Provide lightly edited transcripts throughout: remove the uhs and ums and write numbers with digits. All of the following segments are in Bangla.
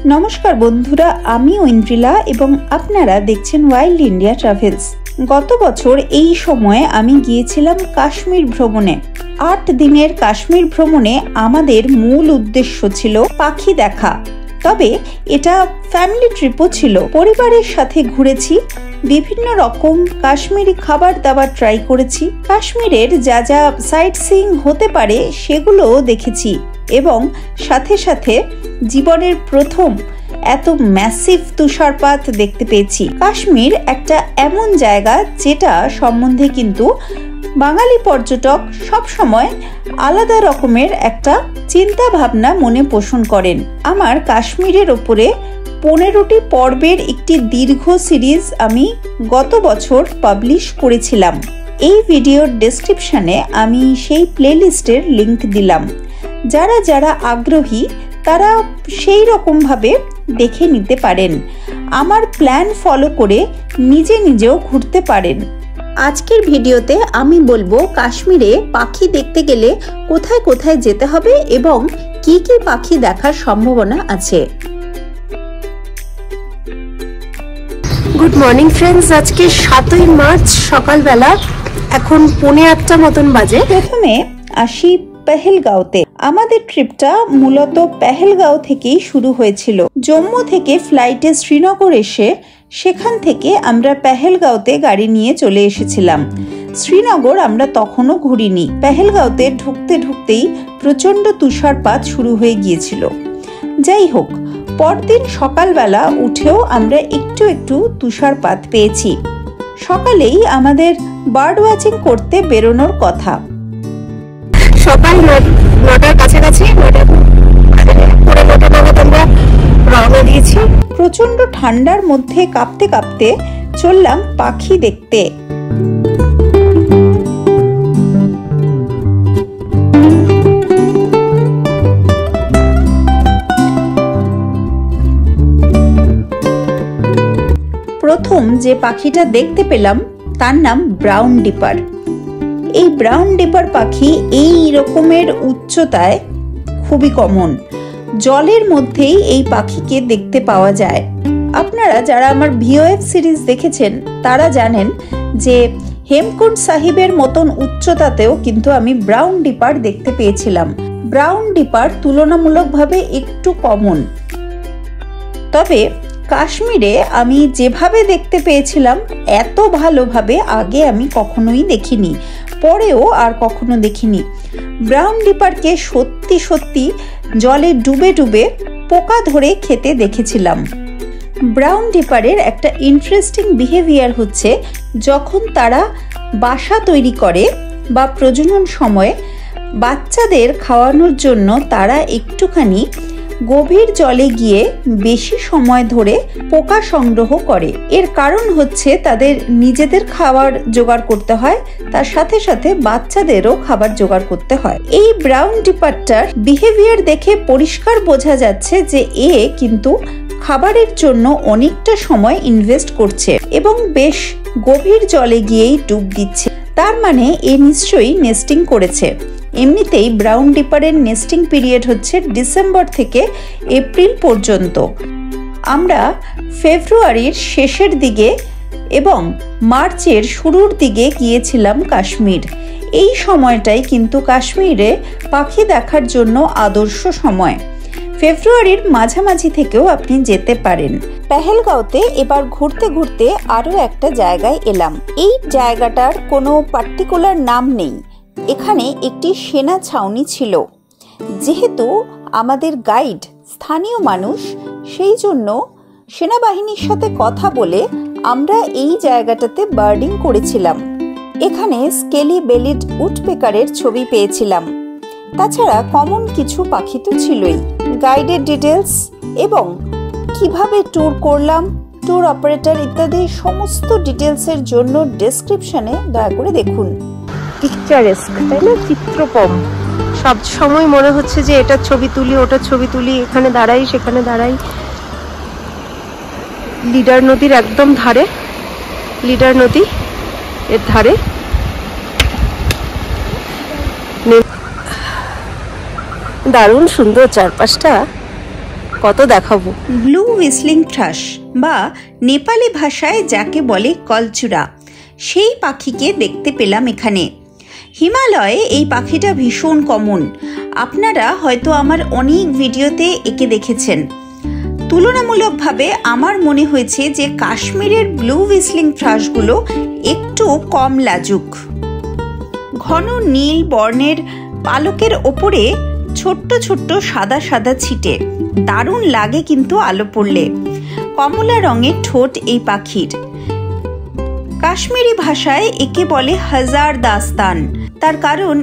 নমস্কার বন্ধুরা, আমি ঐন্দ্রিলা এবং আপনারা দেখছেন ওয়াইল্ড ইন্ডিয়া ট্রাভেলস। গত বছর এই সময়ে আমি গিয়েছিলাম কাশ্মীর ভ্রমণে। 8 দিনের কাশ্মীর ভ্রমণে আমাদের মূল উদ্দেশ্য ছিল পাখি দেখা। তবে এটা ফ্যামিলি ট্রিপও ছিল। পরিবারের সাথে ঘুরেছি, বিভিন্ন রকম কাশ্মীরি খাবার দাবার ট্রাই করেছি। কাশ্মীরের যা যা সাইট সিইং হতে পারে সেগুলোও দেখেছি এবং সাথে সাথে জীবনের প্রথম এত ম্যাসিভ তুষারপাত দেখতে পেয়েছি। কাশ্মীর একটা এমন জায়গা যেটা সম্বন্ধে কিন্তু বাঙালি পর্যটক সব সময় আলাদা রকমের একটা চিন্তা ভাবনা মনে পোষণ করেন। আমার কাশ্মীরের ওপরে 15টি পর্বের একটি দীর্ঘ সিরিজ আমি গত বছর পাবলিশ করেছিলাম। এই ভিডিওর ডেসক্রিপশনে আমি সেই প্লেলিস্টের লিংক দিলাম। যারা যারা আগ্রহী তারা সেই রকমভাবে দেখে নিতে পারেন। আমার প্ল্যান ফলো করে নিজেও ঘুরতে পারেন। আজকের ভিডিওতে আমি বলবো কাশ্মীরে পাখি দেখতে গেলে কোথায় কোথায় যেতে হবে এবং কি কি পাখি দেখার সম্ভাবনা আছে। গুড মর্নিং ফ্রেন্ডস, আজকে 7ই মার্চ সকালবেলা, এখন 7:45 মতন বাজে। প্রথমে আসি পেহেলগাঁওতে। আমাদের ট্রিপটা মূলত পেহেলগাঁও থেকেই শুরু হয়েছিল। জম্মু থেকে ফ্লাইটে শ্রীনগর এসে সেখান থেকে আমরা পেহেলগাঁওতে গাড়ি নিয়ে চলে এসেছিলাম। শ্রীনগর আমরা তখনও ঘুরিনি। পেহেলগাঁওতে ঢুকতে ঢুকতেই প্রচন্ড তুষারপাত শুরু হয়ে গিয়েছিল। যাই হোক, পরদিন সকালবেলা উঠেও আমরা একটু তুষারপাত পেয়েছি। সকালেই আমাদের বার্ড ওয়াচিং করতে বেরোনোর কথা। সকাল 9টার কাছাকাছি, 9টা নাগাদ আমরা রওনা দিয়েছি। প্রচন্ড ঠান্ডার মধ্যে কাঁপতে কাঁপতে চললাম পাখি দেখতে। প্রথম যে পাখিটা দেখতে পেলাম তার নাম ব্রাউন ডিপার। এই ব্রাউন ডিপার পাখি এই রকমের উচ্চতায় খুবই কমন। জলের মধ্যেই এই পাখিকে দেখতে পাওয়া যায়। আপনারা যারা আমার ভিওএফ সিরিজ দেখেছেন তারা জানেন যে হেমকুণ্ড সাহিবের মতন উচ্চতাতেও কিন্তু আমি ব্রাউন ডিপার দেখতে পেয়েছিলাম। ব্রাউন ডিপার তুলনামূলকভাবে একটু কমন। তবে কাশ্মীরে আমি যেভাবে দেখতে পেয়েছিলাম এত ভালোভাবে আগে আমি কখনোই দেখিনি, পরেও আর কখনো দেখিনি। ব্রাউন ডিপারকে সত্যি সত্যি জলে ডুবে ডুবে পোকা ধরে খেতে দেখেছিলাম। ব্রাউন ডিপারের একটা ইন্টারেস্টিং বিহেভিয়ার হচ্ছে, যখন তারা বাসা তৈরি করে বা প্রজনন সময়ে বাচ্চাদের খাওয়ানোর জন্য তারা একটুখানি গভীর জলে গিয়ে বেশি সময় ধরে পোকা সংগ্রহ করে। এর কারণ হচ্ছে তাদের নিজেদের খাবার জোগাড় করতে হয়, তার সাথে সাথে বাচ্চাদেরও খাবার জোগাড় করতে হয়। এই ব্রাউন ডিপারটার বিহেভিয়ার দেখে পরিষ্কার বোঝা যাচ্ছে যে এ কিন্তু খাবারের জন্য অনেকটা সময় ইনভেস্ট করছে এবং বেশ গভীর জলে গিয়েই ডুব দিচ্ছে। তার মানে এ নিশ্চয়ই নেস্টিং করেছে। এমনিতেই ব্রাউন ডিপারের নেস্টিং পিরিয়ড হচ্ছে ডিসেম্বর থেকে এপ্রিল পর্যন্ত। আমরা ফেব্রুয়ারির শেষের দিকে এবং মার্চের শুরুর দিকে গিয়েছিলাম কাশ্মীর। এই সময়টাই কিন্তু কাশ্মীরে পাখি দেখার জন্য আদর্শ সময়। ফেব্রুয়ারির মাঝামাঝি থেকেও আপনি যেতে পারেন। পেহেলগাঁওতে এবার ঘুরতে ঘুরতে আরও একটা জায়গায় এলাম। এই জায়গাটার কোনো পার্টিকুলার নাম নেই। এখানে একটি সেনা ছাউনি ছিল। যেহেতু আমাদের গাইড স্থানীয় মানুষ, সেই জন্য সেনাবাহিনীর সাথে কথা বলে আমরা এই জায়গাটাতে বার্ডিং করেছিলাম। এখানে স্কেলি বেলিড উডপেকারের ছবি পেয়েছিলাম। তাছাড়া কমন কিছু পাখি তো ছিলই। গাইডের ডিটেলস এবং কিভাবে ট্যুর করলাম, ট্যুর অপারেটর ইত্যাদি সমস্ত ডিটেলসের জন্য ডেসক্রিপশনে দয়া করে দেখুন। পিকচারেস্ক, তাই না? চিত্রকম। সব সময় মনে হচ্ছে যে এটা ছবি তুলি, ওটা ছবি তুলি, এখানে দাঁড়াই সেখানে দাঁড়াই। লিডার নদীর একদম ধারে, লিডার নদী এর ধারে দারুণ সুন্দর চারপাশটা। কত দেখাবো। ব্লু হুইসলিং থ্রাশ বা নেপালি ভাষায় যাকে বলে কলচুরা, সেই পাখিকে দেখতে পেলাম এখানে। হিমালয়ে এই পাখিটা ভীষণ কমন। আপনারা হয়তো আমার অনেক ভিডিওতে একে দেখেছেন। তুলনামূলকভাবে আমার মনে হয়েছে যে কাশ্মীরের ব্লু হুইসলিং থ্রাশগুলো একটু কম লাজুক। ঘন নীল বর্ণের পালকের ওপরে ছোট্ট ছোট্ট সাদা সাদা ছিটে, দারুণ লাগে কিন্তু আলো পড়লে। কমলা রঙের ঠোঁট এই পাখির। কাশ্মীরি ভাষায় একে বলে হাজার দাস্তান, তার কারণ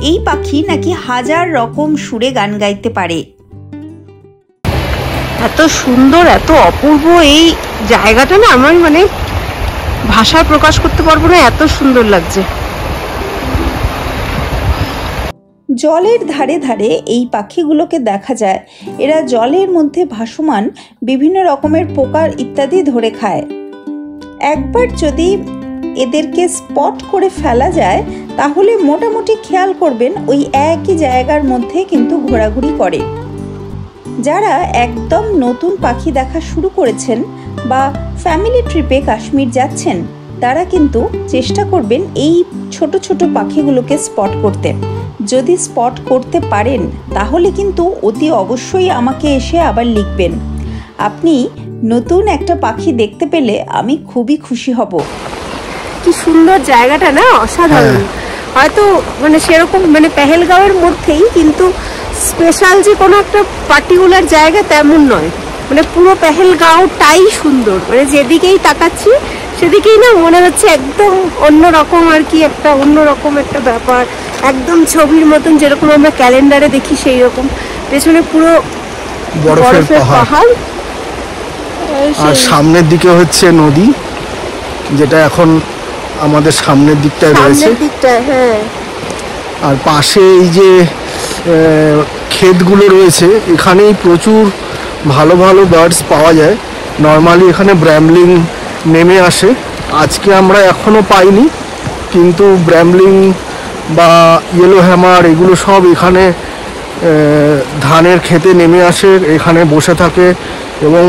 এই পাখি নাকি হাজার রকম সুরে গান গাইতে পারে। এত সুন্দর, এত অপূর্ব এই জায়গাটা না, আমার মানে ভাষায় প্রকাশ করতে পারবো না, এত সুন্দর লাগছে। জলের ধারে ধারে এই পাখিগুলোকে দেখা যায়। এরা জলের মধ্যে ভাসমান বিভিন্ন রকমের পোকা ইত্যাদি ধরে খায়। একবার যদি এদেরকে স্পট করে ফেলা যায় তাহলে মোটামুটি খেয়াল করবেন ওই একই জায়গার মধ্যে কিন্তু ঘোরাঘুরি করে। যারা একদম নতুন পাখি দেখা শুরু করেছেন বা ফ্যামিলি ট্রিপে কাশ্মীর যাচ্ছেন, তারা কিন্তু চেষ্টা করবেন এই ছোট ছোট পাখিগুলোকে স্পট করতে। যদি স্পট করতে পারেন তাহলে কিন্তু অতি অবশ্যই আমাকে এসে আবার লিখবেন। আপনি নতুন একটা পাখি দেখতে পেলে আমি খুবই খুশি হব। কি সুন্দর জায়গাটা না, অসাধারণ। হয়তো মানে সেরকম মানে পেহেলগাঁওয়ের মধ্যেই, কিন্তু স্পেশাল যে কোনো একটা পার্টিকুলার জায়গা তেমন নয়। মানে পুরো পেহেলগাঁওটাই সুন্দর, মানে যেদিকেই তাকাচ্ছি সেদিকেই না মনে হচ্ছে একদম অন্যরকম আর কি, একটা অন্যরকম একটা ব্যাপার, একদম ছবির মতন যেরকম আমরা ক্যালেন্ডারে দেখি সেই রকম। পেছনে পুরো বরফের পাহাড়, আর সামনের দিকে হচ্ছে নদী, যেটা এখন আমাদের সামনের দিকটায় রয়েছে। হ্যাঁ, আর পাশে এই যে ক্ষেতগুলো রয়েছে, এখানেই প্রচুর ভালো ভালো বার্ডস পাওয়া যায়। নর্মালি এখানে ব্র্যামলিং নেমে আসে। আজকে আমরা এখনও পাইনি, কিন্তু ব্র্যামলিং বা ইয়েলো হ্যামার এগুলো সব এখানে ধানের ক্ষেতে নেমে আসে, এখানে বসে থাকে। এবং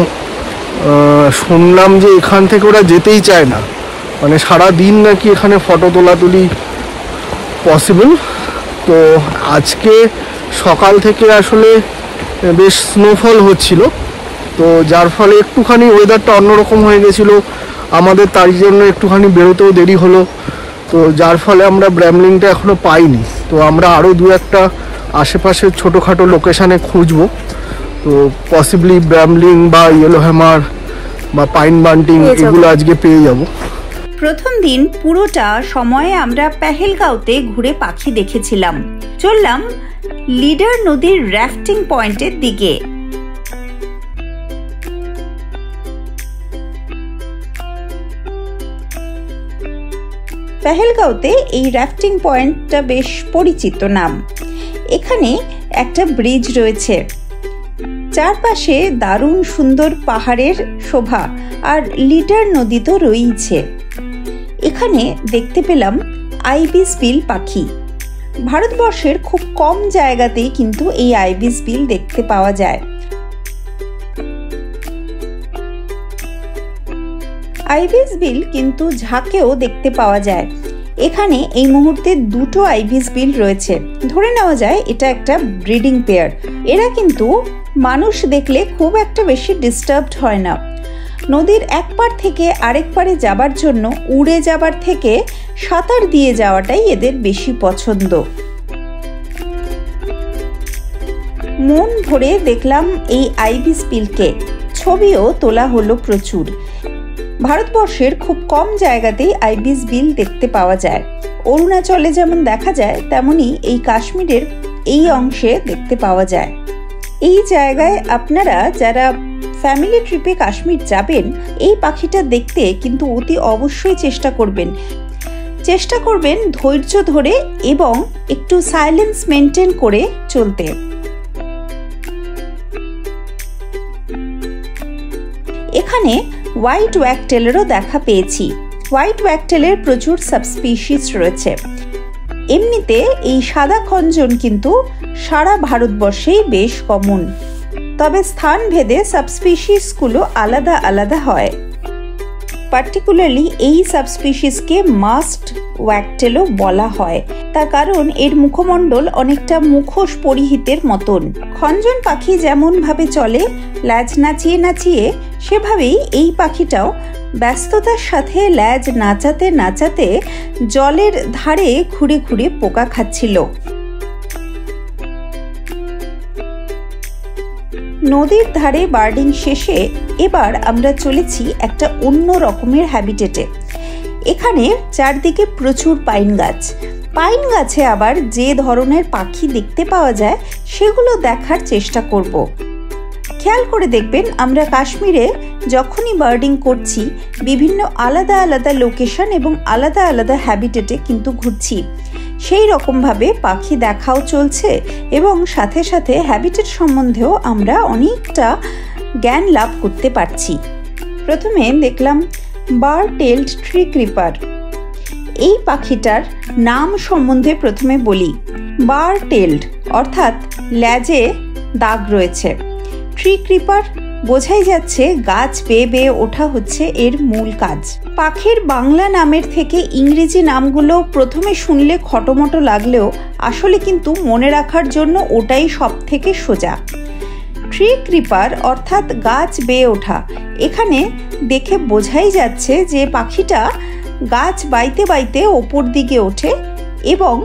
শুনলাম যে এখান থেকে ওরা যেতেই চায় না, মানে সারা দিন নাকি এখানে ফটো তোলাতুলি পসিবল। তো আজকে সকাল থেকে আসলে বেশ স্নোফল হচ্ছিল, তো যার ফলে একটুখানি ওয়েদারটা অন্যরকম হয়ে গেছিলো আমাদের, তার জন্য একটুখানি বেরোতেও দেরি হলো। তো যার ফলে আমরা ব্র্যামলিংটা এখনও পাইনি। তো আমরা আরও দু একটা আশেপাশের ছোটোখাটো লোকেশানে খুঁজবো। তো পসিবলি ব্র্যামলিং বা ইয়েলো হ্যামার বা পাইন বান্টিং এগুলো আজকে পেয়ে যাব। প্রথম দিন পুরোটা সময়ে আমরা পেহেলগাঁওতে ঘুরে পাখি দেখেছিলাম। চললাম লিডার নদীর রাফটিং পয়েন্টের দিকে। পেহেলগাঁওতে এই রাফটিং পয়েন্টটা বেশ পরিচিত নাম। এখানে একটা ব্রিজ রয়েছে, চারপাশে দারুণ সুন্দর পাহাড়ের শোভা, আর লিডার নদী তো রয়েছে। এখানে দেখতে পেলাম আইবিস বিল পাখি। ভারতবর্ষের খুব কম জায়গাতেই কিন্তু এই আইবিস বিল দেখতে পাওয়া যায়। আইবিস বিল কিন্তু ঝাঁকেও দেখতে পাওয়া যায়। এখানে এই মুহূর্তে দুটো আইবিস বিল রয়েছে। ধরে নেওয়া যায় এটা একটা ব্রিডিং পেয়ার। এরা কিন্তু মানুষ দেখলে খুব একটা বেশি ডিস্টার্বড হয় না। নদীর এক পার থেকে আরেক পারে যাবার জন্য উড়ে যাবার থেকে সাঁতার দিয়ে যাওয়াটাই এদের বেশি পছন্দ। মন ভরে দেখলাম এই আইবিস বিলকে, ছবিও তোলা হলো প্রচুর। ভারতবর্ষের খুব কম জায়গাতেই আইবিস বিল দেখতে পাওয়া যায়। অরুণাচলে যেমন দেখা যায়, তেমনি এই কাশ্মীরের এই অংশে দেখতে পাওয়া যায়। এই জায়গায় আপনারা যারা ফ্যামিলি ট্রিপে কাশ্মীর যাবেন, এই পাখিটা দেখতে কিন্তু অতি অবশ্যই চেষ্টা করবেন ধৈর্য ধরে এবং একটু সাইলেন্স মেনটেন করে চলতে। এখানে হোয়াইট ওয়াকটেলেরও দেখা পেয়েছি। হোয়াইট ওয়াকটেলের প্রচুর সাবস্পিসিস রয়েছে। এমনিতে এই সাদা খঞ্জন কিন্তু সারা ভারতবর্ষেই বেশ কমন। তবে স্থান ভেদে সাবস্পিসিসগুলো আলাদা আলাদা হয়। পার্টিকুলারলি এই সাবস্পিসিসকে মাস্ট ওয়াকটেলও বলা হয়, তার কারণ এর মুখমণ্ডল অনেকটা মুখোশ পরিহিতের মতন। খঞ্জন পাখি যেমন ভাবে চলে ল্যাজ নাচিয়ে নাচিয়ে, সেভাবেই এই পাখিটাও ব্যস্ততার সাথে ল্যাজ নাচাতে নাচাতে জলের ধারে ঘুরে ঘুরে পোকা খাচ্ছিল। নদীর ধারে বার্ডিং শেষে এবার আমরা চলেছি একটা অন্য রকমের হ্যাবিটেটে। এখানে চারদিকে প্রচুর পাইন গাছ। পাইন গাছে আবার যে ধরনের পাখি দেখতে পাওয়া যায় সেগুলো দেখার চেষ্টা করব। খেয়াল করে দেখবেন, আমরা কাশ্মীরে যখনই বার্ডিং করছি বিভিন্ন আলাদা আলাদা লোকেশন এবং আলাদা আলাদা হ্যাবিটেটে কিন্তু ঘুরছি। সেই রকমভাবে পাখি দেখাও চলছে এবং সাথে সাথে হ্যাবিটেট সম্বন্ধেও আমরা অনেকটা জ্ঞান লাভ করতে পারছি। প্রথমে দেখলাম বার টেলড ট্রি ক্রিপার। এই পাখিটার নাম সম্বন্ধে প্রথমে বলি। বার টেলড অর্থাৎ ল্যাজে দাগ রয়েছে। ট্রি ক্রিপার বোঝাই যাচ্ছে গাছ বেয়ে বেয়ে ওঠা হচ্ছে এর মূল কাজ। পাখির বাংলা নামের থেকে ইংরেজি নামগুলো প্রথমে শুনলে খটোমটো লাগলেও আসলে কিন্তু মনে রাখার জন্য ওটাই সব থেকে সোজা। ট্রি ক্রিপার অর্থাৎ গাছ বেয়ে ওঠা। এখানে দেখে বোঝাই যাচ্ছে যে পাখিটা গাছ বাইতে বাইতে ওপর দিকে ওঠে এবং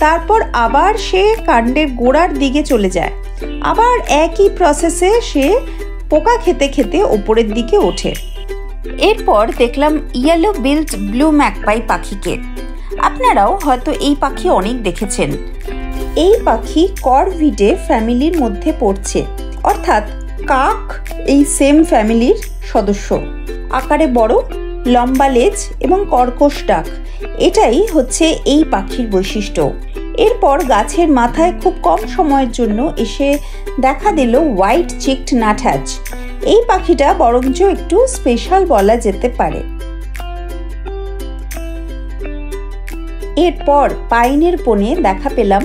তারপর আবার সে কাণ্ডের গোড়ার দিকে চলে যায়। আবার একই প্রসেসে সে পোকা খেতে খেতে ওপরের দিকে ওঠে। এরপর দেখলাম ইয়েলো বিল্ড ব্লু ম্যাকপাই পাখিকে। আপনারাও হয়তো এই পাখি অনেক দেখেছেন। এই পাখি করভিডে ফ্যামিলির মধ্যে পড়ছে, অর্থাৎ কাক এই সেম ফ্যামিলির সদস্য। আকারে বড়, লম্বা লেজ এবং কর্কশ ডাক, এটাই হচ্ছে এই পাখির বৈশিষ্ট্য। এরপর গাছের মাথায় খুব কম সময়ের জন্য এসে দেখা দিল হোয়াইট চিকড নাটহ্যাচ। এই পাখিটা বরঞ্চ একটু স্পেশাল বলা যেতে পারে। এরপর পাইনের বনে দেখা পেলাম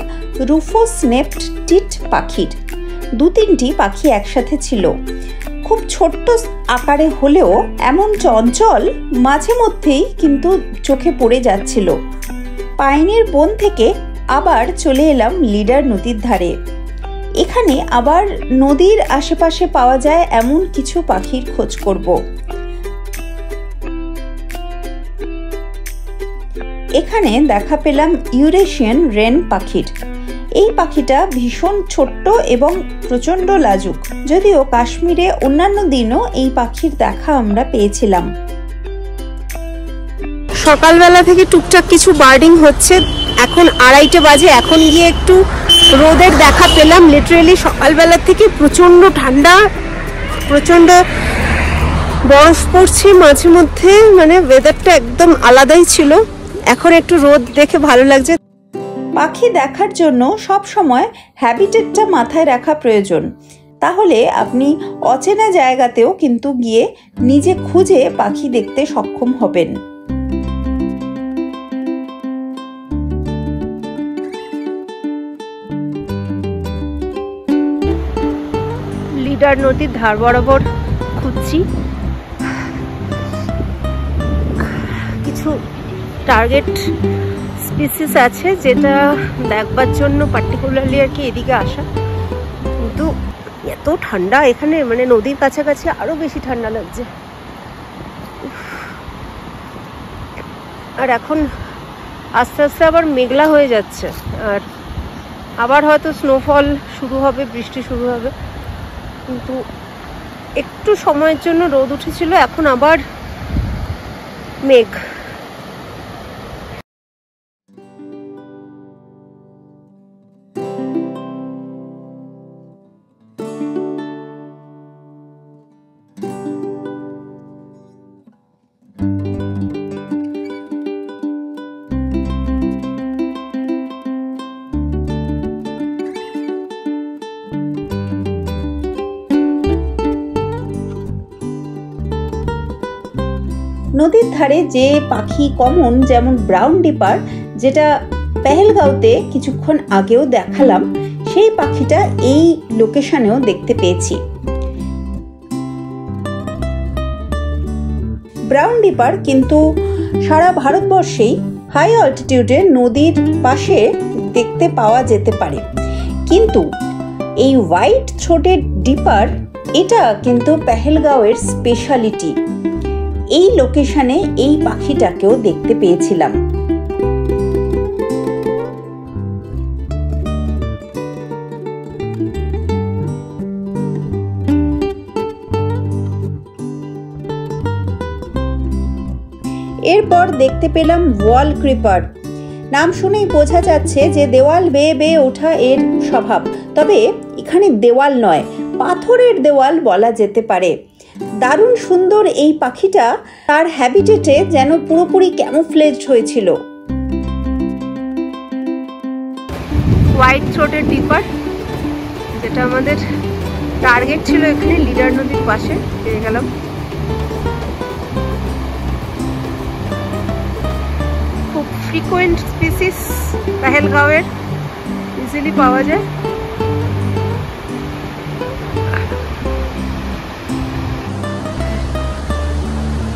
রুফোস্নেপড টিট পাখির। 2-3টি পাখি একসাথে ছিল। খুব ছোট্ট আকারে হলেও এমন চঞ্চল, মাঝে মধ্যেই কিন্তু চোখে পড়ে যাচ্ছিল। পাইনের বন থেকে আবার চলে এলাম লিডার নদীর ধারে। এখানে আবার নদীর আশেপাশে পাওয়া যায় এমন কিছু পাখির খোঁজ করব। এখানে দেখা পেলাম ইউরেশিয়ান রেন পাখির। এই পাখিটা ভীষণ ছোট্ট এবং প্রচন্ড লাজুক, যদিও কাশ্মীরে অন্যান্য দিনও এই পাখির দেখা আমরা পেয়েছিলাম। সকালবেলা থেকে টুকটাক কিছু বার্ডিং হচ্ছে। এখন 2:30 বাজে। এখন গিয়ে একটু রোদের দেখা পেলাম। লিটারেলি সকালবেলা থেকে প্রচন্ড ঠান্ডা, প্রচন্ড বরফ পড়ছে মাঝে মধ্যে, মানে ওয়েদারটা একদম আলাদাই ছিল। এখন একটু রোদ দেখে ভালো লাগছে। পাখি দেখার জন্য সব সময় হ্যাবিটেটটা মাথায় রাখা প্রয়োজন, তাহলে আপনি অচেনা জায়গাতেও কিন্তু গিয়ে নিজে খুঁজে পাখি দেখতে সক্ষম হবেন। লিডার নদীর ধার বরাবর খুঁজছি কিছু টার্গেট স্পিসিস আছে, যেটা দেখবার জন্য পার্টিকুলারলি আর কি এদিকে আসা। কিন্তু এত ঠান্ডা এখানে, মানে নদীর কাছাকাছি আরো বেশি ঠান্ডা লাগছে। আর এখন আস্তে আস্তে আবার মেঘলা হয়ে যাচ্ছে, আর আবার হয়তো স্নোফল শুরু হবে, বৃষ্টি শুরু হবে। কিন্তু একটু সময়ের জন্য রোদ উঠেছিল, এখন আবার মেঘ। নদীর ধারে যে পাখি কমন, যেমন ব্রাউন ডিপার, যেটা পেহেলগাঁওতে কিছুক্ষণ আগেও দেখালাম, সেই পাখিটা এই লোকেশনেও দেখতে পেয়েছি। ব্রাউন ডিপার কিন্তু সারা ভারতবর্ষেই হাই অল্টিটিউডে নদীর পাশে দেখতে পাওয়া যেতে পারে, কিন্তু এই হোয়াইট থ্রোটেড ডিপার এটা কিন্তু পেহেলগাঁওয়ের স্পেশালিটি। এই লোকেশনে এই পাখিটাকেও দেখতে পেয়েছিলাম। এরপর দেখতে পেলাম ওয়াল ক্রিপার। নাম শুনেই বোঝা যাচ্ছে যে দেওয়াল বেয়ে বেয়ে ওঠা এর স্বভাব, তবে এখানে দেওয়াল নয়, পাথরের দেওয়াল বলা যেতে পারে। দারুণ সুন্দর এই পাখিটা তার হ্যাবিটেটে যেন পুরোপুরি ক্যামোফ্লেজড হয়েছিল। হোয়াইট থ্রোটেড ডিপার, যেটা আমাদের টার্গেট ছিল এখানে লিডার নদীর পাশে, পেয়ে গেলাম। খুব ফ্রিকোয়েন্ট স্পিসিস পেহেলগাঁওয়ের, ইজিলি পাওয়া যায়।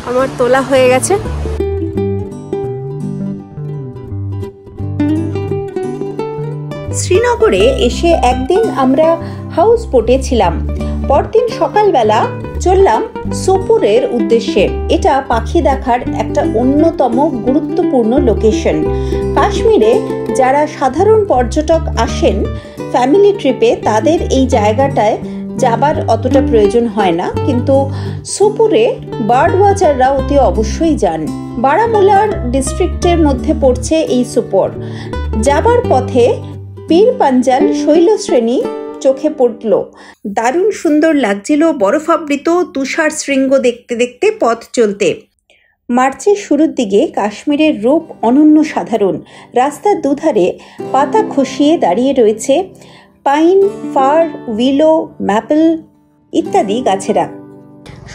আমার তোলা হয়ে গেছে। শ্রীনগরে এসে একদিন আমরা হাউস বোটে ছিলাম, পরদিন সকালবেলা চললাম সোপুরের উদ্দেশ্যে। এটা পাখি দেখার একটা অন্যতম গুরুত্বপূর্ণ লোকেশন। কাশ্মীরে যারা সাধারণ পর্যটক আসেন ফ্যামিলি ট্রিপে, তাদের এই জায়গাটায় যাবার অতটা প্রয়োজন হয় না, কিন্তু সোপুরে বার্ড ওয়াচাররা অতি অবশ্যই যান। বারামুলার ডিস্ট্রিক্টের মধ্যে পড়ছে এই সোপর। যাবার পথে পীর পাঞ্জাল শৈলশ্রেণী চোখে পড়ল। দারুণ সুন্দর লাগছিল বরফাবৃত তুষার শৃঙ্গ দেখতে দেখতে পথ চলতে। মার্চের শুরুর দিকে কাশ্মীরের রূপ অনন্য সাধারণ। রাস্তার দুধারে পাতা খসিয়ে দাঁড়িয়ে রয়েছে পাইন, ফার, উইলো, ম্যাপল ইত্যাদি গাছেরা।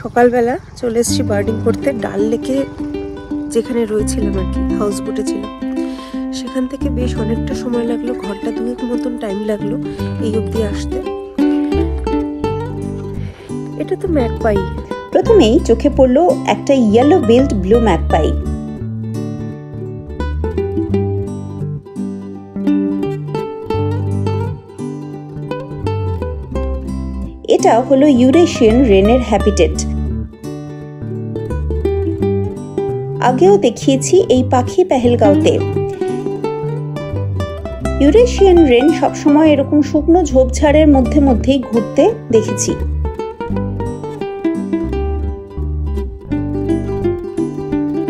সকালবেলা চলে এসেছি বার্ডিং করতে ডাল লেকে, যেখানে রয়েছিলাম আর কি, হাউস বোটে ছিলাম। সেখান থেকে বেশ অনেকটা সময় লাগলো, ঘন্টা দুয়েক মতন টাইম লাগলো এই অবধি আসতে। এটা তো ম্যাকপাই। প্রথমেই চোখে পড়লো একটা ইয়েলো বিল্ড ব্লু ম্যাকপাই। এটা হলো ইউরেশিয়ান রেনের হ্যাবিটেট। আগেও দেখিয়েছি এই পাখি পেহেলগাঁওতে। ইউরেশিয়ান রেন সবসময় এরকম শুকনো ঝোপঝাড়ের মধ্যেই ঘুরতে দেখেছি।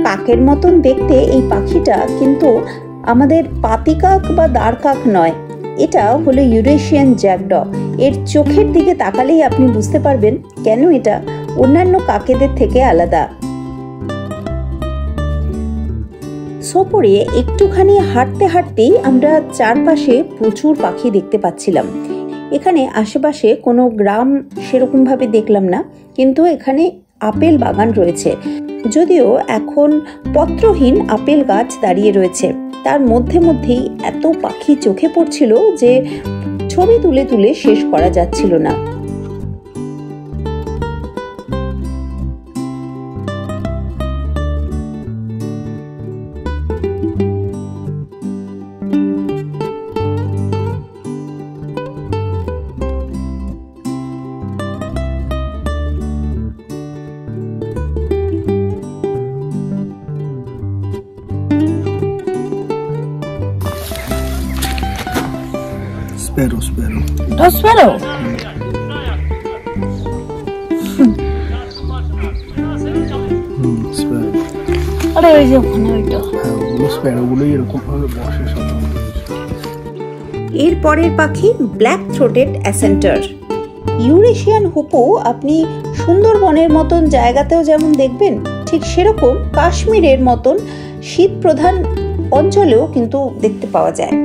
কাকের মতন দেখতে এই পাখিটা, কিন্তু আমাদের পাতিকাক বা দাঁড়কাক নয়, এটা হলো ইউরেশিয়ান জ্যাকড। এর চোখের দিকে তাকালেই আপনি বুঝতে পারবেন কেন এটা অন্যান্য কাকেদের থেকে আলাদা। সোপরে একটুখানি হাঁটতে হাঁটতেই আমরা চারপাশে প্রচুর পাখি দেখতে পাচ্ছিলাম। এখানে আশেপাশে কোনো গ্রাম সেরকম ভাবে দেখলাম না, কিন্তু এখানে আপেল বাগান রয়েছে। যদিও এখন পত্রহীন আপেল গাছ দাঁড়িয়ে রয়েছে, তার মধ্যেই এত পাখি চোখে পড়ছিল যে ছবি তুলে তুলে শেষ করা যাচ্ছিল না। Sparrow. Dos sparrow? Sparrow. আরে ওই যে ওখানে ওইটা। হ্যাঁ, ওগুলো স্প্যারোগুলোই এরকম ভাবে বসে সাধারণত। এর পরের পাখি ব্ল্যাক থ্রোটেড অ্যাসেন্টার। ইউরেশিয়ান হুপু আপনি সুন্দরবনের মতন জায়গাতেও যেমন দেখবেন, ঠিক সেরকম কাশ্মীরের মতন শীত প্রধান অঞ্চলেও কিন্তু দেখতে পাওয়া যায়।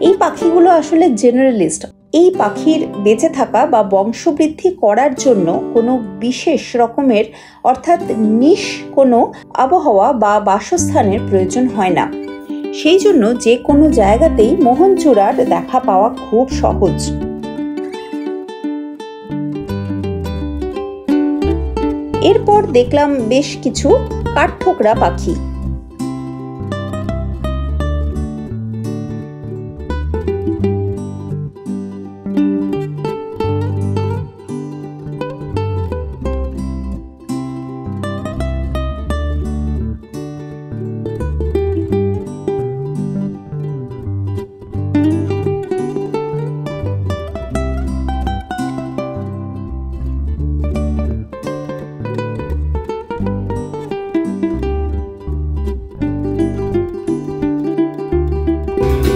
এই পাখিগুলো আসলে জেনারেলিস্ট। এই পাখির বেঁচে থাকা বা বংশবৃদ্ধি করার জন্য কোনো বিশেষ রকমের অর্থাৎ নিশ কোনো আবহাওয়া বা বাসস্থানের প্রয়োজন হয় না। সেই জন্য যে কোনো জায়গাতেই মোহনচূড়ার দেখা পাওয়া খুব সহজ। এরপর দেখলাম বেশ কিছু কাঠঠোকরা পাখি।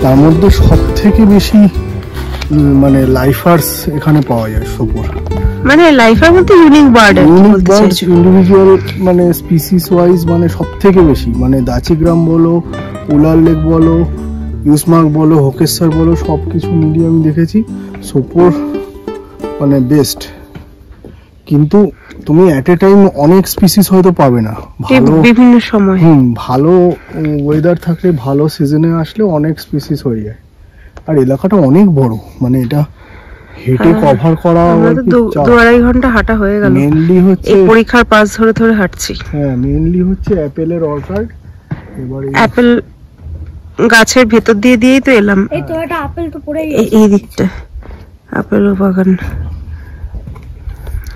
তার মধ্যে সব থেকে বেশি মানে লাইফার্স এখানে পাওয়া যায় সোপোর। মানে লাইফার মধ্যে ইউনিক বার্ড, ইন্ডিভিজুয়াল মানে স্পিসিস ওয়াইজ মানে সব থেকে বেশি, মানে দাচিগ্রাম বলো, উলার লেক বলো, ইউসমার্গ বলো, হোকেশ্বর বলো, সব কিছু মিলিয়ে আমি দেখেছি সোপোর মানে বেস্ট। কিন্তু তুমি অ্যাট এ টাইম অনেক স্পিসিস হয়তো পাবে না, ভালো বিভিন্ন সময় ভালো ওয়েদার থাকলে, ভালো সিজনে আসলে অনেক স্পিসিস হয়ে যায়। আর এলাকাটা অনেক বড়, মানে এটা হেঁটে কভার করা 2-2.5 ঘন্টা হাঁটা হয়ে গেল। মেইনলি হচ্ছে পরীক্ষার পাস ধরে ধরে হাঁটছি। হ্যাঁ, মেইনলি হচ্ছে অ্যাপেলের অর্চার্ড। এবারে অ্যাপেল গাছের ভেতর দিয়ে দিয়েই তো এলাম। এই তো একটা আপেল তো পড়ে এই দিকটা আপেল বাগান।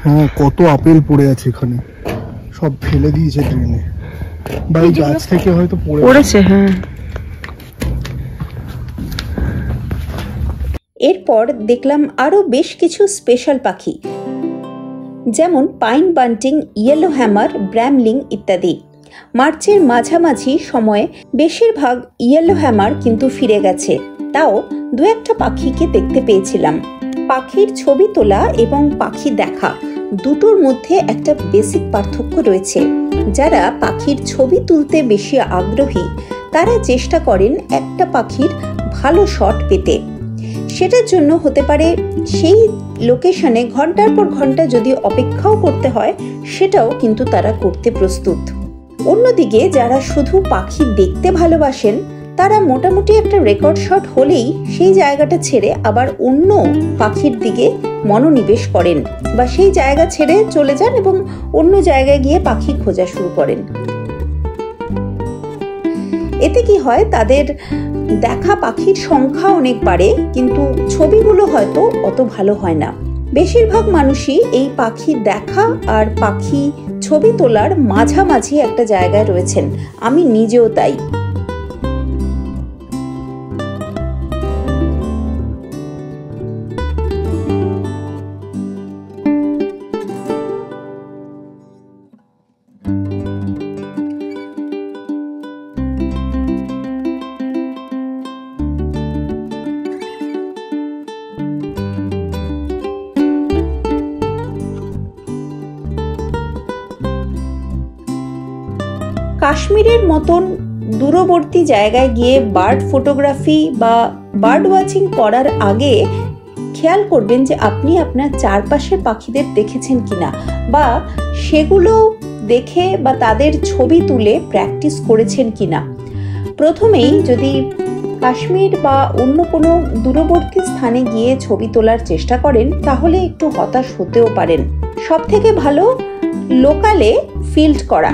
হ্যাঁ, কত আপেল পড়ে আছে এখানে, সব ফেলে দিয়েছে ড্রেনে বা এই গাছ থেকে হয়তো পড়েছে। হ্যাঁ, এরপর দেখলাম আরো বেশ কিছু স্পেশাল পাখি, যেমন পাইন বান্টিং, ইয়েলো হ্যামার, ব্র্যামলিং ইত্যাদি। মার্চের মাঝামাঝি সময়ে বেশিরভাগ ইয়েলো হ্যামার কিন্তু ফিরে গেছে, তাও 2-1টা পাখিকে দেখতে পেয়েছিলাম। পাখির ছবি তোলা এবং পাখি দেখা দুটোর মধ্যে একটা বেসিক পার্থক্য রয়েছে। যারা পাখির ছবি তুলতে বেশি আগ্রহী তারা চেষ্টা করেন একটা পাখির ভালো শট পেতে। সেটার জন্য হতে পারে সেই লোকেশনে ঘন্টার পর ঘন্টা যদি অপেক্ষাও করতে হয়, সেটাও কিন্তু তারা করতে প্রস্তুত। অন্যদিকে যারা শুধু পাখি দেখতে ভালোবাসেন তারা মোটামুটি একটা রেকর্ড শট হলেই সেই জায়গাটা ছেড়ে আবার অন্য পাখির দিকে মনোনিবেশ করেন, বা সেই জায়গা ছেড়ে চলে যান এবং অন্য জায়গায় গিয়ে পাখি খোঁজা শুরু করেন। এতে কি হয়, তাদের দেখা পাখির সংখ্যা অনেক বাড়ে, কিন্তু ছবিগুলো হয়তো অত ভালো হয় না। বেশিরভাগ মানুষই এই পাখি দেখা আর পাখি ছবি তোলার মাঝামাঝি একটা জায়গায় রয়েছেন, আমি নিজেও তাই। কাশ্মীরের মতন দূরবর্তী জায়গায় গিয়ে বার্ড ফটোগ্রাফি বা বার্ড ওয়াচিং করার আগে খেয়াল করবেন যে আপনি আপনার চারপাশের পাখিদের দেখেছেন কিনা, বা সেগুলো দেখে বা তাদের ছবি তুলে প্র্যাকটিস করেছেন কিনা। প্রথমেই যদি কাশ্মীর বা অন্য কোনো দূরবর্তী স্থানে গিয়ে ছবি তোলার চেষ্টা করেন তাহলে একটু হতাশ হতেও পারেন। সবথেকে ভালো লোকালে ফিল্ড করা,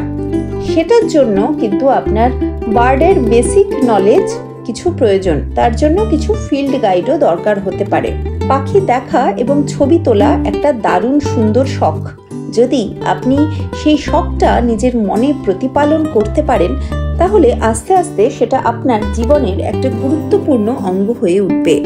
সেটার জন্য কিন্তু আপনার বার্ডের বেসিক নলেজ কিছু প্রয়োজন, তার জন্য কিছু ফিল্ড গাইডও দরকার হতে পারে। পাখি দেখা এবং ছবি তোলা একটা দারুণ সুন্দর শখ। যদি আপনি সেই শখটা নিজের মনে প্রতিপালন করতে পারেন তাহলে আস্তে আস্তে সেটা আপনার জীবনের একটা গুরুত্বপূর্ণ অঙ্গ হয়ে উঠবে।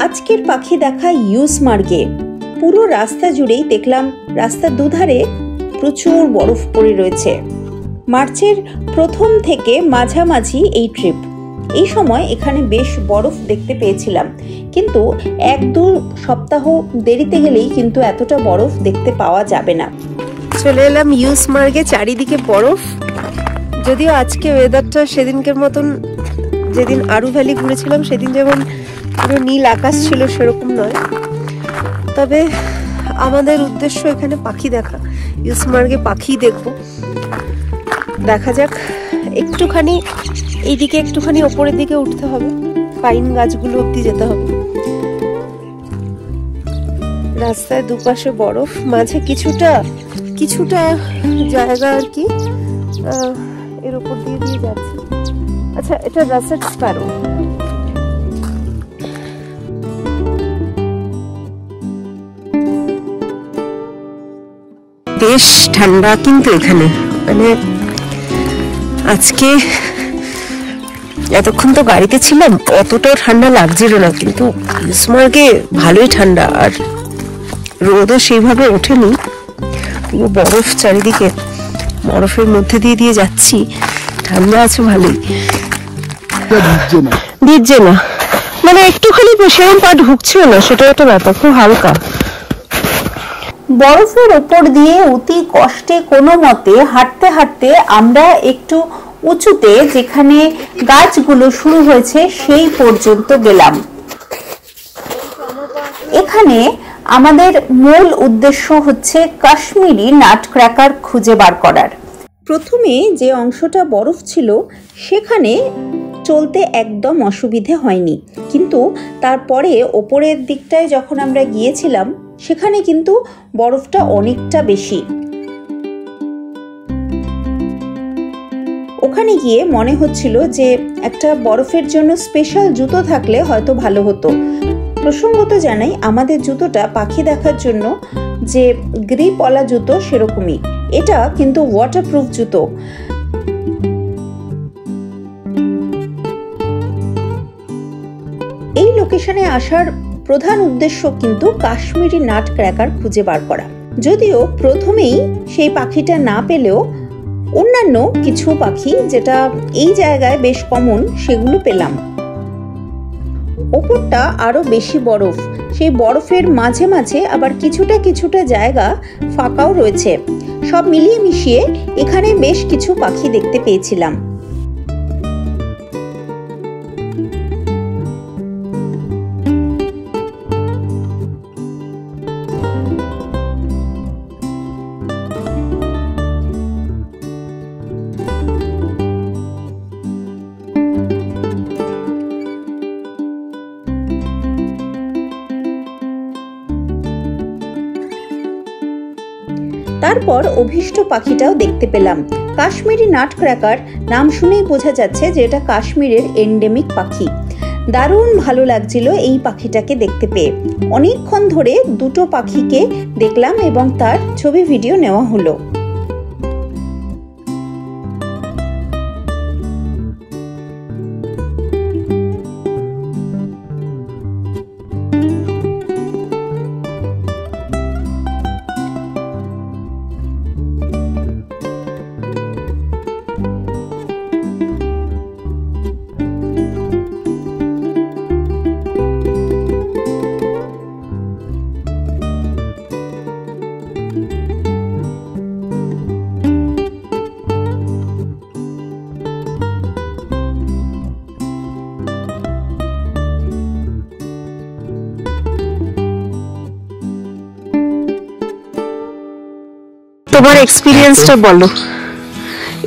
আজকের পাখি দেখা ইউসমার্গে। পুরো রাস্তা জুড়েই দেখলাম রাস্তার দুধারে প্রচুর বরফ পড়ে রয়েছে। মার্চের প্রথম থেকে মাঝামাঝি এই ট্রিপ, এই সময় এখানে বেশ বরফ দেখতে পেয়েছিলাম, কিন্তু 1-2 সপ্তাহ দেরিতে গেলেই কিন্তু এতটা বরফ দেখতে পাওয়া যাবে না। চলে এলাম ইউসমার্গে, চারিদিকে বরফ। যদিও আজকে ওয়েদারটা সেদিনকের মতন, যেদিন আরু ভ্যালি ঘুরেছিলাম সেদিন যেমন পুরো নীল আকাশ ছিল সেরকম নয়, তবে আমাদের উদ্দেশ্য এখানে পাখি দেখা। ইউসমার্গে পাখি দেখব, দেখা যাক। একটুখানি এইদিকে একটুখানি ওপরের দিকে উঠতে হবে, পাইন গাছগুলো অব্দি যেতে হবে। রাস্তায় দুপাশে বরফ, মাঝে কিছুটা কিছুটা জায়গা আর কি এর উপর দিয়ে দিয়ে যাচ্ছে। আচ্ছা, এটা রাসেট স্প্যারো। বেশ ঠান্ডা কিন্তু এখানে, মানে আজকে এতক্ষণ তো গাড়িতে ছিলাম, অতটাও ঠান্ডা লাগছিল না, কিন্তু গুলমার্গে ভালোই ঠান্ডা, আর রোদও সেইভাবে ওঠেনি, পুরো বরফ চারিদিকে, বরফের মধ্যে দিয়ে দিয়ে যাচ্ছি, ঠান্ডা আছে ভালোই, দিচ্ছে না, মানে একটুখানি সেরকম পা ঢুকছিল না, সেটা একটা ব্যাপার, খুব হালকা। বরফের ওপর দিয়ে অতি কষ্টে কোনো মতে হাঁটতে হাঁটতে আমরা একটু উঁচুতে, যেখানে গাছগুলো শুরু হয়েছে, সেই পর্যন্ত গেলাম। এখানে আমাদের মূল উদ্দেশ্য হচ্ছে কাশ্মীরি নাট ক্র্যাকার খুঁজে বার করার। প্রথমে যে অংশটা বরফ ছিল সেখানে চলতে একদম অসুবিধে হয়নি, কিন্তু তারপরে ওপরের দিকটায় যখন আমরা গিয়েছিলাম সেখানে কিন্তু বরফটা অনেকটা বেশি। ওখানে গিয়ে মনে হচ্ছিল যে একটা বরফের জন্য স্পেশাল জুতো থাকলে হয়তো ভালো হতো। প্রসঙ্গত জানাই, আমাদের জুতোটা পাখি দেখার জন্য যে গ্রিপওয়ালা জুতো সেরকমই, এটা কিন্তু ওয়াটারপ্রুফ জুতো। এই লোকেশনে আসার প্রধান উদ্দেশ্য কিন্তু কাশ্মীরি নাট ক্র্যাকার খুঁজে বার করা। যদিও প্রথমেই সেই পাখিটা না পেলেও অন্যান্য কিছু পাখি যেটা এই জায়গায় বেশ কমন, সেগুলো পেলাম। ওপরটা আরো বেশি বরফ, সেই বরফের মাঝে মাঝে আবার কিছুটা কিছুটা জায়গা ফাঁকাও রয়েছে। সব মিলিয়ে মিশিয়ে এখানে বেশ কিছু পাখি দেখতে পেয়েছিলাম। তারপর অভীষ্ট পাখিটাও দেখতে পেলাম, কাশ্মীরি নাট ক্র্যাকার। নাম শুনেই বোঝা যাচ্ছে যে এটা কাশ্মীরের এন্ডেমিক পাখি। দারুণ ভালো লাগছিল এই পাখিটাকে দেখতে পেয়ে। অনেকক্ষণ ধরে দুটো পাখিকে দেখলাম এবং তার ছবি ভিডিও নেওয়া হলো। তোমার এক্সপেরিয়েন্সটা বলো।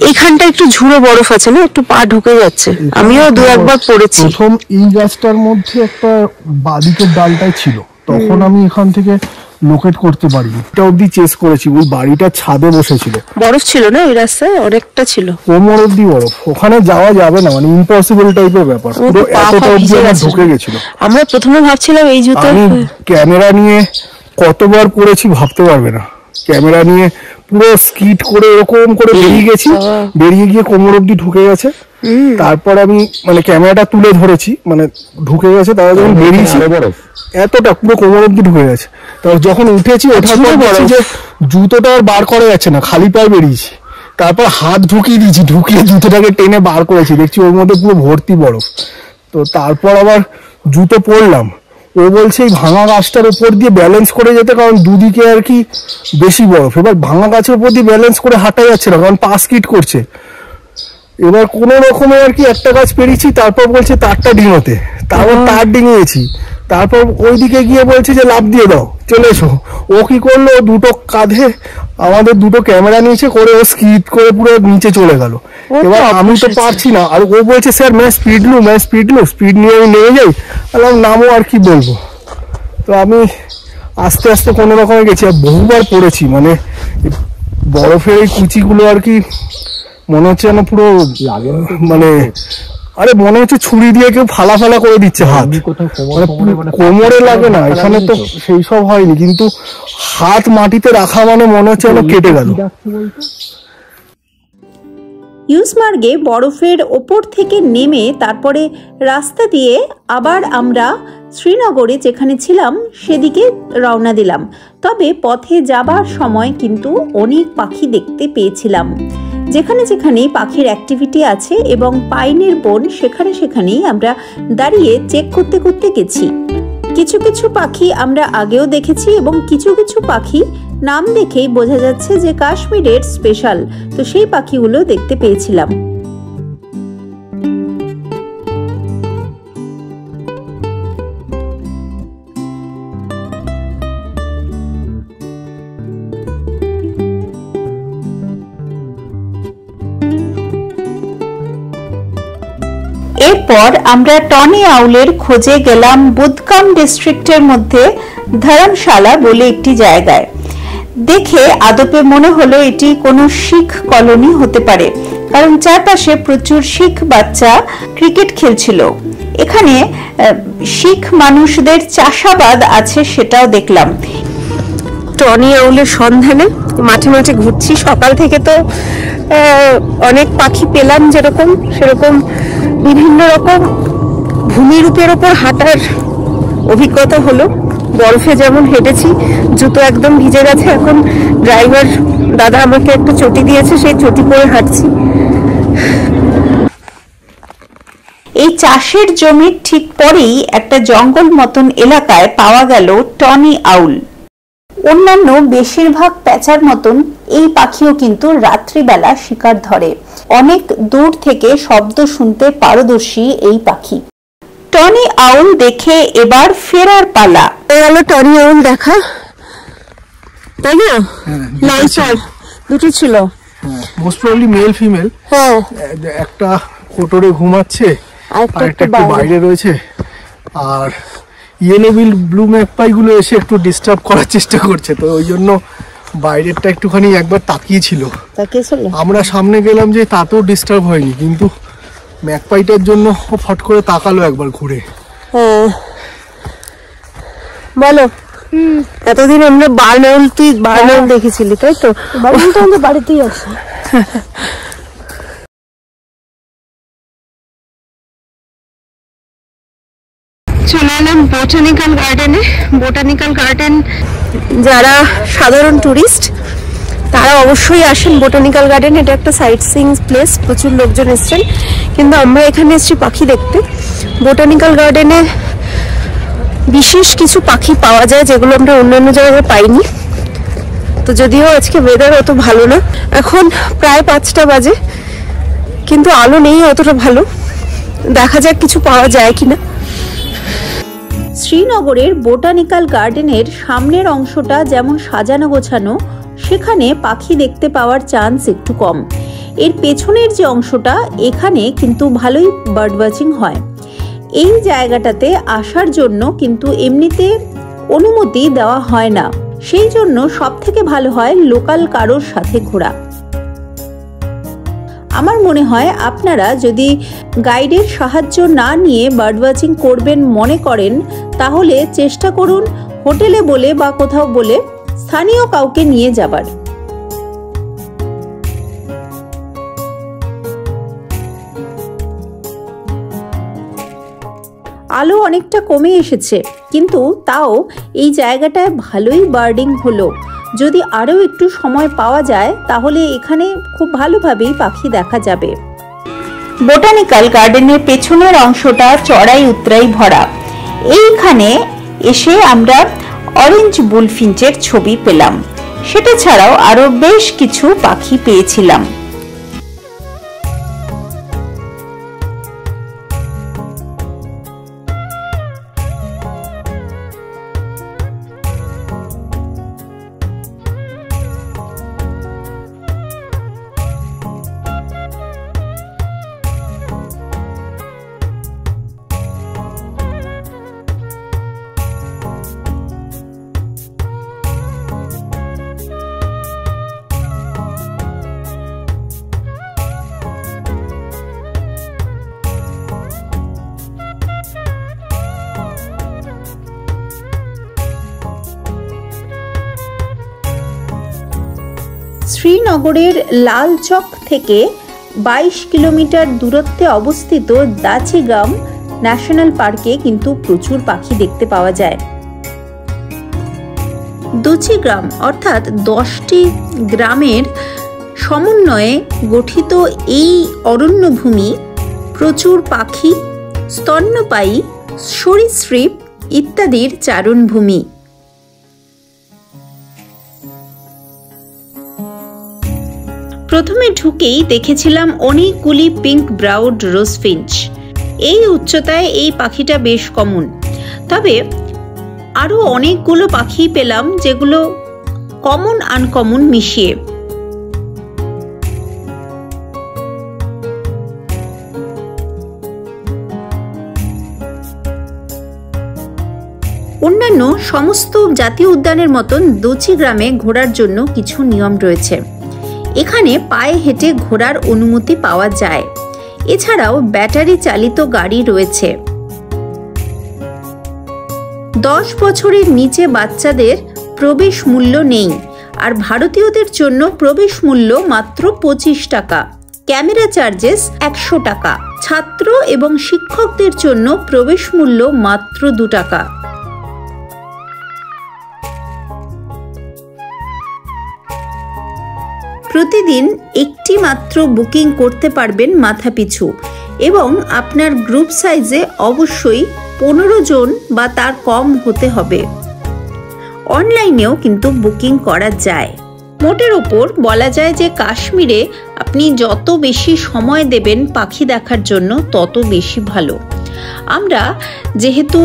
এইখানটা একটু ঝুড়ো বরফ আছে না, একটু পা ঢুকে যাচ্ছে, আমিও দু একবার পড়েছি। প্রথম এই গাছটার মধ্যে একটা বাদিকের ডালটাই ছিল, তখন আমি এখান থেকে লোকেট করতে পারিনি, এটা অব্দি চেস করেছি। ওই বাড়িটার ছাদে বসেছিল, বরফ ছিল না ওই রাস্তায়, অনেকটা ছিল, কোমর অব্দি বরফ, ওখানে যাওয়া যাবে না, মানে ইম্পসিবল টাইপের ব্যাপার, পুরো এতটা অব্দি আমার ঢুকে গেছিল। আমরা প্রথমে ভাবছিলাম এই জুতো, আমি ক্যামেরা নিয়ে কতবার পড়েছি ভাবতে পারবে না, ক্যামেরা নিয়ে পুরো স্কিট করে এরকম করে বেরিয়ে গেছি, বেরিয়ে গিয়ে কোমর অব্দি ঢুকে গেছে। তারপর আমি মানে ক্যামেরাটা তুলে ধরেছি, মানে ঢুকে গেছে, তারপর যখন বেরিয়েছি এতটা পুরো কোমর অব্দি ঢুকে গেছে। তারপর যখন উঠেছি, ওঠার পর বলছি যে জুতোটা আর বার করা যাচ্ছে না, খালি পায়ে বেরিয়েছি। তারপর হাত ঢুকিয়ে দিয়েছি, ঢুকিয়ে জুতোটাকে টেনে বার করেছি, দেখছি ওর মধ্যে পুরো ভর্তি বরফ। তো তারপর আবার জুতো পরলাম, ও বলছে এই ভাঙা গাছটার উপর দিয়ে ব্যালেন্স করে যেতে, কারণ দুদিকে আর কি বেশি বরফ। এবার ভাঙা গাছের উপর দিয়ে ব্যালেন্স করে হাঁটা যাচ্ছে না, কারণ পা স্কিট করছে। এবার কোনো রকমে আর কি একটা গাছ পেরিয়েছি, তারপর বলছে তারটা ডিঙোতে, তারপর তার ডিঙিয়েছি, তারপর ওইদিকে গিয়ে বলছে যে লাফ দিয়ে দাও, চলে এসো। ও কি করলো, দুটো কাঁধে আমাদের দুটো ক্যামেরা নিয়েছে, করে ও স্কিট করে পুরো নিচে চলে গেল। এবার আমি তো পারছি না, আর ও বলছে স্যার मैं স্পিড লু স্পিড নিয়ে আমি নেমে যাই। বললাম নামও, আর কি বলবো। তো আমি আস্তে আস্তে কোনো রকমে গেছি, আর বহুবার পড়েছি, মানে বরফের এই কুচিগুলো আর কি মনে হচ্ছে যেন পুরো মানে আরে মনে হচ্ছে ছুরি দিয়ে কেউ ফালা ফালা করে দিচ্ছে হাত, মানে কোমরে লাগে না, এখানে তো সেই সব হয়নি, কিন্তু হাত মাটিতে রাখা মানে মনে হচ্ছে যেন কেটে গেল। ইউসমার্গে বরফের ওপর থেকে নেমে তারপরে রাস্তা দিয়ে আবার আমরা শ্রীনগরে যেখানে ছিলাম সেদিকে রওনা দিলাম। তবে পথে যাবার সময় কিন্তু অনেক পাখি দেখতে পেয়েছিলাম। যেখানে যেখানে পাখির অ্যাক্টিভিটি আছে এবং পাইনের বন, সেখানে সেখানেই আমরা দাঁড়িয়ে চেক করতে করতে গেছি। কিছু কিছু পাখি আমরা আগেও দেখেছি এবং কিছু কিছু পাখি নাম দেখেই বোঝা যাচ্ছে যে কাশ্মীরের স্পেশাল, তো সেই পাখিগুলো দেখতে পেয়েছিলাম। এরপর আমরা টনি আউলের খোঁজে গেলাম বুদগাম ডিস্ট্রিক্টের মধ্যে ধর্মশালা বলে একটি জায়গায়। দেখে আদপে মনে হলো এটি কোনো শিখ কলোনি হতে পারে, কারণ চারপাশে প্রচুর শিখ বাচ্চা ক্রিকেট খেলছিল। এখানে শিখ মানুষদের চাষাবাদ আছে সেটাও দেখলাম। টনি আউলের সন্ধানে মাঠে মাঠে ঘুরছি। সকাল থেকে তো অনেক পাখি পেলাম, যেরকম সেরকম বিভিন্ন রকম ভূমিরূপের ওপর হাঁটার অভিজ্ঞতা হলো। বরফে যেমন হেঁটেছি, জুতো একদম ভিজে গেছে, এখন ড্রাইভার দাদা আমাকে একটা চটি দিয়েছে, সেই চটি পরে হাঁটছি। এই চাষের জমির ঠিক পরেই একটা জঙ্গল মতন এলাকায় পাওয়া গেল টনি আউল। অন্যান্য বেশিরভাগ প্যাঁচার মতন এই পাখিও কিন্তু রাত্রিবেলা শিকার ধরে। অনেক দূর থেকে শব্দ শুনতে পারদর্শী এই পাখি। টনি আউল দেখে এবার ফেরার পালা। গেল টনি আউল দেখা, তাই না? লাইচার দুটো ছিল, মোস্ট প্রবাবলি মেল ফিমেল। হ্যাঁ, একটা কোটরে ঘুমাচ্ছে আর একটা একটু বাইরে রয়েছে, আর ইয়েলো বিল ব্লু ম্যাকপাই গুলো এসে একটু ডিস্টার্ব করার চেষ্টা করছে, তো ওই জন্য বাইরেরটা একটুখানি একবার তাকিয়েছিল। আমরা সামনে গেলাম যে তাতেও ডিস্টার্ব হয়নি, কিন্তু ম্যাকপাইটার জন্য ও ফট করে তাকালো একবার ঘুরে। বলো, এতদিন আমরা বার্নাউল, তুই বার্নাউল দেখেছিলি তাই তো? বার্নাউল তো আমাদের বাড়িতেই আছে। চলে এলাম বোটানিক্যাল গার্ডেনে। বোটানিক্যাল গার্ডেন যারা সাধারণ টুরিস্ট তারা অবশ্যই আসেন বোটানিক্যাল গার্ডেন। এটা একটা সাইট সিইং প্লেস, প্রচুর লোকজন এসছেন, কিন্তু আমরা এখানে এসেছি পাখি দেখতে। বোটানিক্যাল গার্ডেনে বিশেষ কিছু পাখি পাওয়া যায় যেগুলো আমরা অন্যান্য জায়গায় পাইনি। তো যদিও আজকে ওয়েদার অত ভালো না, এখন প্রায় 5টা বাজে, কিন্তু আলো নেই অতটা ভালো। দেখা যাক কিছু পাওয়া যায় কিনা। শ্রীনগরের বোটানিক্যাল গার্ডেনের সামনের অংশটা যেমন সাজানো গোছানো, সেখানে পাখি দেখতে পাওয়ার চান্স একটু কম। এর পেছনের যে অংশটা, এখানে কিন্তু ভালোই বার্ড ওয়াচিং হয়। এই জায়গাটাতে আসার জন্য কিন্তু এমনিতে অনুমতি দেওয়া হয় না, সেই জন্য সব থেকে ভালো হয় লোকাল কারোর সাথে ঘোরা। আমার মনে হয় আপনারা যদি গাইডের সাহায্য না নিয়ে বার্ড ওয়াচিং করবেন মনে করেন, তাহলে চেষ্টা করুন হোটেলে বলে বা কোথাও বলে স্থানীয় কাউকে নিয়ে যাবার। আলো অনেকটা কমে এসেছে, কিন্তু তাও এই জায়গাটায় ভালোই বার্ডিং হলো। যদি আরও একটু সময় পাওয়া যায় তাহলে এখানে খুব ভালোভাবেই পাখি দেখা যাবে। বোটানিক্যাল গার্ডেনের পেছনের অংশটা চড়াই উতরাই ভরা। এইখানে এসে আমরা অরেঞ্জ বুলফিঞ্চের ছবি পেলাম। সেটা ছাড়াও আরো বেশ কিছু পাখি পেয়েছিলাম। শ্রীনগরের লালচক থেকে 22 কিলোমিটার দূরত্বে অবস্থিত দাচিগাম ন্যাশনাল পার্কে কিন্তু প্রচুর পাখি দেখতে পাওয়া যায়। দাচিগাম অর্থাৎ 10টি গ্রামের সমন্বয়ে গঠিত এই অরণ্যভূমি প্রচুর পাখি, স্তন্যপায়ী, সরীসৃপ ইত্যাদির চারণভূমি। প্রথমে ঢুকেই দেখেছিলাম অনেকগুলি পিঙ্ক ব্রাউড রোজফিঞ্চ। এই উচ্চতায় এই পাখিটা বেশ কমন, তবে আরো অনেকগুলো পাখি পেলাম যেগুলো কমন আনকমন মিশিয়ে। অন্যান্য সমস্ত জাতীয় উদ্যানের মতন দাচিগ্রামে ঘোরার জন্য কিছু নিয়ম রয়েছে। এখানে পায়ে হেঁটে ঘোরার অনুমতি পাওয়া যায়। এছাড়াও ব্যাটারি চালিত গাড়ি রয়েছে। 10 বছরের নিচে বাচ্চাদের প্রবেশ মূল্য নেই, আর ভারতীয়দের জন্য প্রবেশ মূল্য মাত্র 25 টাকা। ক্যামেরা চার্জেস 100 টাকা। ছাত্র এবং শিক্ষকদের জন্য প্রবেশ মূল্য মাত্র 2 টাকা। প্রতিদিন একটি মাত্র বুকিং করতে পারবেন মাথাপিছু, এবং আপনার গ্রুপ সাইজে অবশ্যই 15 জন বা তার কম হতে হবে। অনলাইনেও কিন্তু বুকিং করা যায়। মোটের ওপর বলা যায় যে কাশ্মীরে আপনি যত বেশি সময় দেবেন পাখি দেখার জন্য তত বেশি ভালো। আমরা যেহেতু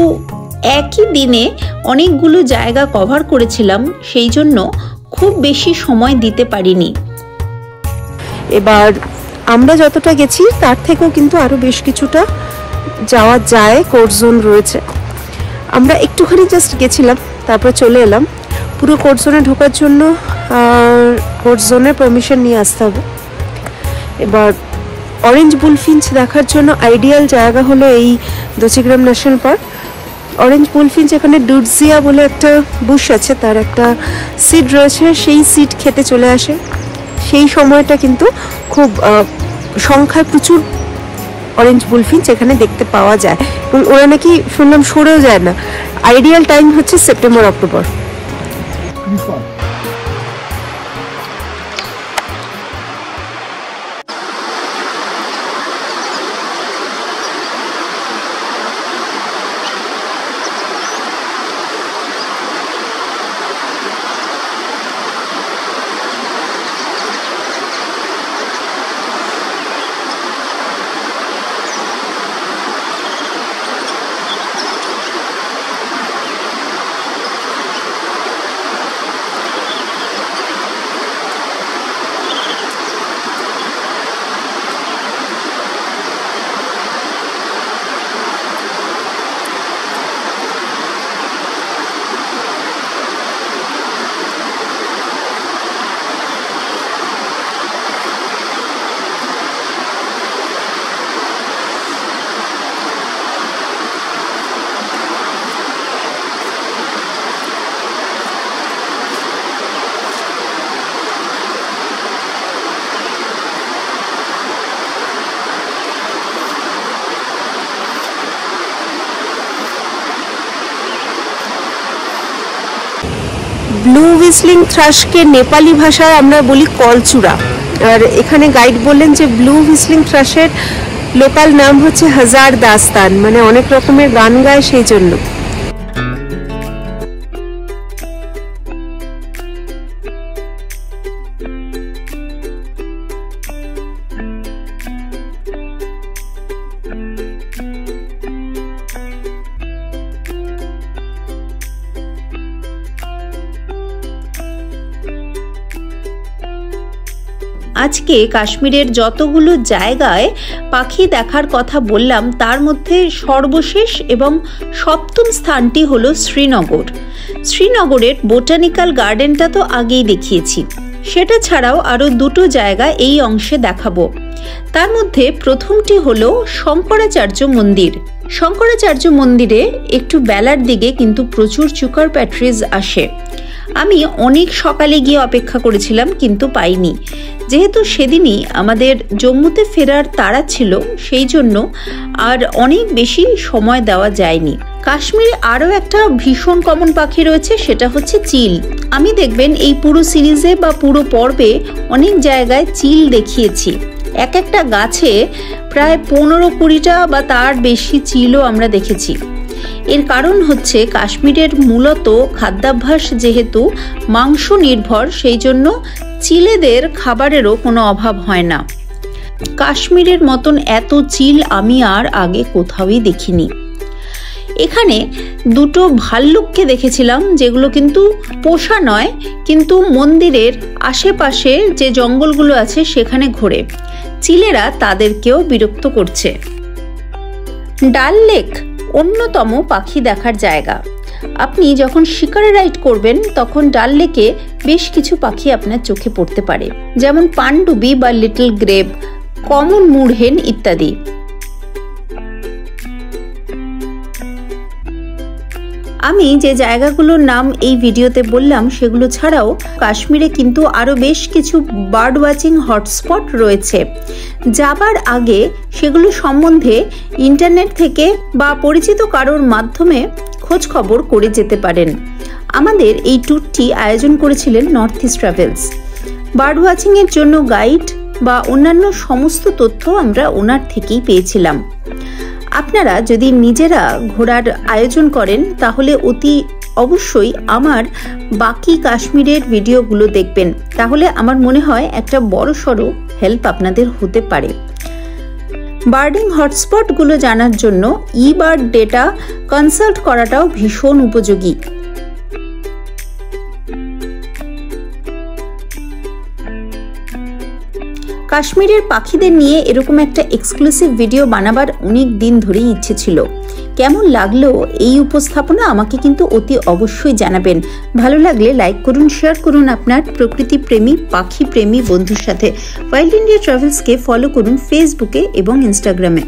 একই দিনে অনেকগুলো জায়গা কভার করেছিলাম, সেই জন্য খুব বেশি সময় দিতে পারিনি। এবার আমরা যতটা গেছি তার থেকেও কিন্তু আরো বেশ কিছুটা যাওয়া যায়। কোর্ট জোন রয়েছে, আমরা একটুখানি জাস্ট গেছিলাম, তারপর চলে এলাম। পুরো কোর্ট জোনে ঢোকার জন্য কোর্ট জোনের পারমিশন নিয়ে আসতে হবে। এবার অরেঞ্জ বুলফিঞ্চ দেখার জন্য আইডিয়াল জায়গা হলো এই দাচিগ্রাম ন্যাশনাল পার্ক। অরেঞ্জ বুলফিঞ্চ এখানে ডুডজিয়া বলে একটা বুশ আছে, তার একটা সিড রয়েছে, সেই সিড খেতে চলে আসে। সেই সময়টা কিন্তু খুব সংখ্যায় প্রচুর অরেঞ্জ বুলফিঞ্চ এখানে দেখতে পাওয়া যায়, এবং ওরা নাকি শুনলাম সরেও যায় না। আইডিয়াল টাইম হচ্ছে সেপ্টেম্বর অক্টোবর। ব্লু হুইসলিং থ্রাশকে নেপালি ভাষায় আমরা বলি কলচূড়া। আর এখানে গাইড বললেন যে ব্লু হুইসলিং থ্রাশের লোকাল নাম হচ্ছে হাজার দাস্তান, মানে অনেক রকমের গান গায় সেই জন্য। আজকে কাশ্মীরের যতগুলো জায়গায় পাখি দেখার কথা বললাম তার মধ্যে সর্বশেষ এবং সপ্তম স্থানটি হলো শ্রীনগর। শ্রীনগরের বোটানিক্যাল গার্ডেনটা তো আগেই দেখিয়েছি, সেটা ছাড়াও আরও দুটো জায়গা এই অংশে দেখাবো। তার মধ্যে প্রথমটি হলো শঙ্করাচার্য মন্দির। শঙ্করাচার্য মন্দিরে একটু বেলার দিকে কিন্তু প্রচুর চুকার প্যাট্রিজ আসে, আমি অনেক সকালে গিয়ে অপেক্ষা করেছিলাম কিন্তু পাইনি। যেহেতু সেদিনই আমাদের জম্মুতে ফেরার তাড়া ছিল, সেই জন্য আর অনেক বেশি সময় দেওয়া যায়নি। কাশ্মীরে আরও একটা ভীষণ কমন পাখি রয়েছে, সেটা হচ্ছে চিল। আমি দেখবেন এই পুরো সিরিজে বা পুরো পর্বে অনেক জায়গায় চিল দেখিয়েছি। এক একটা গাছে প্রায় 15-20টা বা তার বেশি চিলও আমরা দেখেছি। এর কারণ হচ্ছে কাশ্মীরের মূলত খাদ্যাভ্যাস যেহেতু মাংস নির্ভর, সেই জন্য চিলেদের খাবারেরও কোনো অভাব হয় না। কাশ্মীরের মতন এত চিল আমি আর আগে কোথাওই দেখিনি। এখানে দুটো ভাল্লুককে দেখেছিলাম, যেগুলো কিন্তু পোষা নয়, কিন্তু মন্দিরের আশেপাশে যে জঙ্গলগুলো আছে সেখানে ঘোরে। চিলেরা তাদেরকেও বিরক্ত করছে। ডাল লেক অন্যতম পাখি দেখার জায়গা। আপনি যখন শিকারে রাইড করবেন তখন ডাল লেকে বেশ কিছু পাখি আপনার চোখে পড়তে পারে, যেমন পানডুবি বা লিটল গ্রেভ, কমন মুড়হেন ইত্যাদি। আমি যে জায়গাগুলোর নাম এই ভিডিওতে বললাম সেগুলো ছাড়াও কাশ্মীরে কিন্তু আরও বেশ কিছু বার্ড ওয়াচিং হটস্পট রয়েছে। যাবার আগে সেগুলো সম্বন্ধে ইন্টারনেট থেকে বা পরিচিত কারোর মাধ্যমে খোঁজ খবর করে যেতে পারেন। আমাদের এই ট্যুরটি আয়োজন করেছিলেন নর্থ ইস্ট ট্রাভেলস। বার্ড ওয়াচিংয়ের জন্য গাইড বা অন্যান্য সমস্ত তথ্য আমরা ওনার থেকেই পেয়েছিলাম। আপনারা যদি নিজেরা ঘোরার আয়োজন করেন তাহলে অতি অবশ্যই আমার বাকি কাশ্মীরের ভিডিওগুলো দেখবেন, তাহলে আমার মনে হয় একটা বড়সড় হেল্প আপনাদের হতে পারে। বার্ডিং হটস্পটগুলো জানার জন্য eBird ডেটা কনসাল্ট করাটাও ভীষণ উপযোগী। কাশ্মীরের পাখিদের নিয়ে এরকম একটা এক্সক্লুসিভ ভিডিও বানাবার অনেক দিন ধরেই ইচ্ছে ছিল। কেমন লাগলো এই উপস্থাপনা আমাকে কিন্তু অতি অবশ্যই জানাবেন। ভালো লাগলে লাইক করুন, শেয়ার করুন আপনার প্রকৃতি প্রেমী, পাখি প্রেমী বন্ধুর সাথে। ওয়াইল্ড ইন্ডিয়া ট্রাভেলসকে ফলো করুন ফেসবুকে এবং ইনস্টাগ্রামে।